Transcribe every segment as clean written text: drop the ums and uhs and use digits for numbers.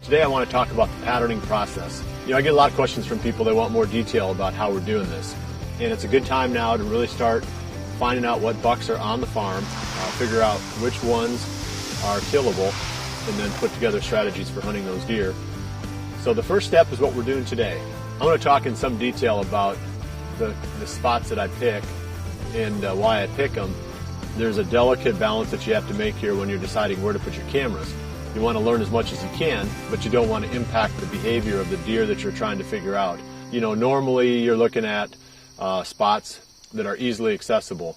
Today I want to talk about the patterning process. I get a lot of questions from people that want more detail about how we're doing this. And it's a good time now to really start finding out what bucks are on the farm, figure out which ones are killable, and then put together strategies for hunting those deer. So the first step is what we're doing today. I'm going to talk in some detail about the spots that I pick and why I pick them. There's a delicate balance that you have to make here when you're deciding where to put your cameras. You want to learn as much as you can, but you don't want to impact the behavior of the deer that you're trying to figure out. Normally you're looking at spots that are easily accessible.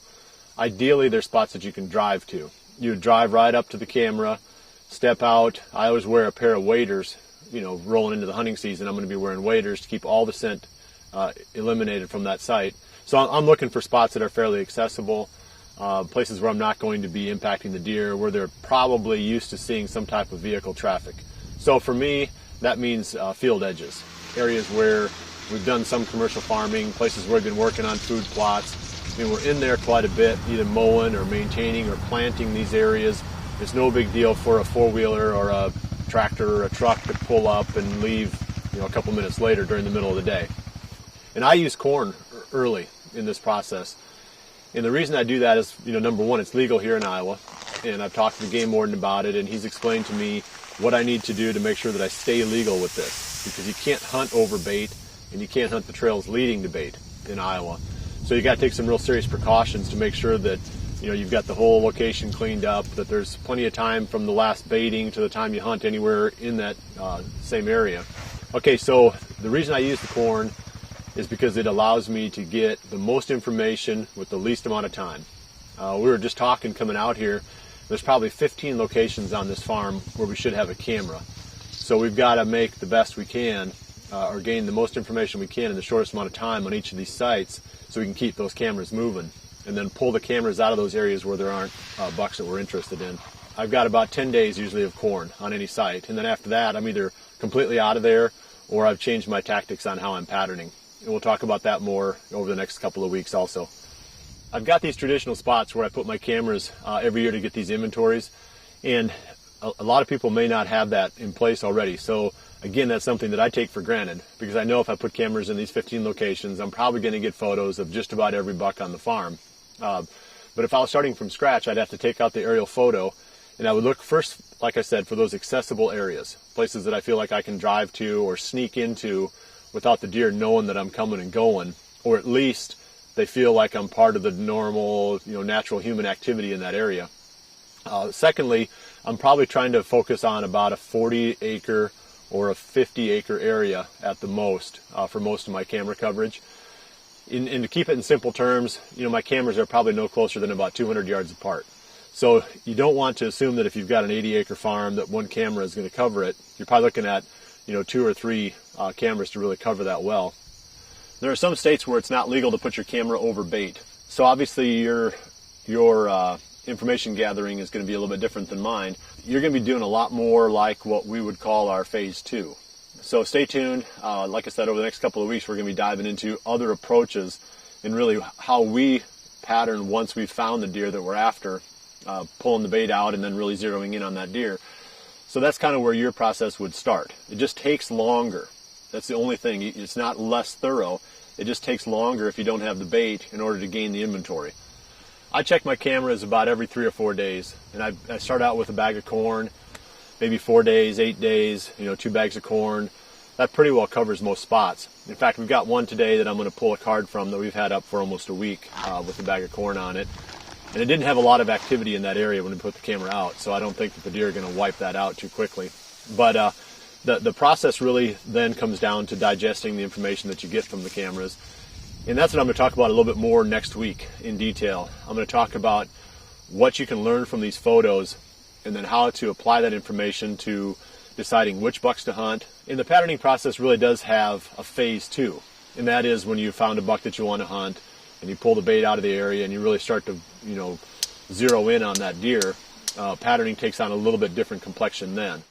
Ideally, they're spots that you can drive to. You drive right up to the camera, step out. I always wear a pair of waders. Rolling into the hunting season, I'm going to be wearing waders to keep all the scent eliminated from that site. So I'm looking for spots that are fairly accessible, places where I'm not going to be impacting the deer, where they're probably used to seeing some type of vehicle traffic. So for me, that means field edges, areas where we've done some commercial farming, places where we've been working on food plots. We're in there quite a bit, either mowing or maintaining or planting these areas. It's no big deal for a four-wheeler or a tractor or a truck to pull up and leave a couple minutes later during the middle of the day. And I use corn early in this process. And the reason I do that is, number one, it's legal here in Iowa, and I've talked to the game warden about it, and he's explained to me what I need to do to make sure that I stay legal with this, because you can't hunt over bait, and you can't hunt the trails leading to bait in Iowa. So you got to take some real serious precautions to make sure that you've got the whole location cleaned up, that there's plenty of time from the last baiting to the time you hunt anywhere in that same area. Okay, so the reason I use the corn is because it allows me to get the most information with the least amount of time. We were just talking coming out here, there's probably 15 locations on this farm where we should have a camera. So we've got to make the best we can, or gain the most information we can in the shortest amount of time on each of these sites, so we can keep those cameras moving, and then pull the cameras out of those areas where there aren't bucks that we're interested in. I've got about 10 days usually of corn on any site, and then after that I'm either completely out of there or I've changed my tactics on how I'm patterning. And we'll talk about that more over the next couple of weeks also. I've got these traditional spots where I put my cameras every year to get these inventories, and a lot of people may not have that in place already. So again, that's something that I take for granted, because I know if I put cameras in these 15 locations, I'm probably going to get photos of just about every buck on the farm. But if I was starting from scratch, I'd have to take out the aerial photo, and I would look first, like I said, for those accessible areas, places that I feel like I can drive to or sneak into without the deer knowing that I'm coming and going, or at least they feel like I'm part of the normal, natural human activity in that area. Secondly, I'm probably trying to focus on about a 40-acre or a 50-acre area at the most for most of my camera coverage. And to keep it in simple terms, my cameras are probably no closer than about 200 yards apart. So you don't want to assume that if you've got an 80-acre farm that one camera is going to cover it. You're probably looking at 2 or 3 cameras to really cover that well. There are some states where it's not legal to put your camera over bait. So obviously your information gathering is going to be a little bit different than mine. You're going to be doing a lot more like what we would call our phase 2. So stay tuned. Like I said, over the next couple of weeks, we're going to be diving into other approaches and really how we pattern once we've found the deer that we're after, pulling the bait out and then really zeroing in on that deer. So that's kind of where your process would start. It just takes longer. That's the only thing. It's not less thorough. It just takes longer if you don't have the bait in order to gain the inventory. I check my cameras about every 3 or 4 days, and I start out with a bag of corn, maybe 4 days, 8 days, 2 bags of corn. That pretty well covers most spots. In fact, we've got one today that I'm going to pull a card from that we've had up for almost a week with a bag of corn on it. And it didn't have a lot of activity in that area when we put the camera out, so I don't think that the deer are going to wipe that out too quickly. But the process really then comes down to digesting the information that you get from the cameras. And that's what I'm going to talk about a little bit more next week in detail. I'm going to talk about what you can learn from these photos and then how to apply that information to deciding which bucks to hunt. And the patterning process really does have a phase 2, and that is when you found a buck that you want to hunt and you pull the bait out of the area and you really start to zero in on that deer. Patterning takes on a little bit different complexion then.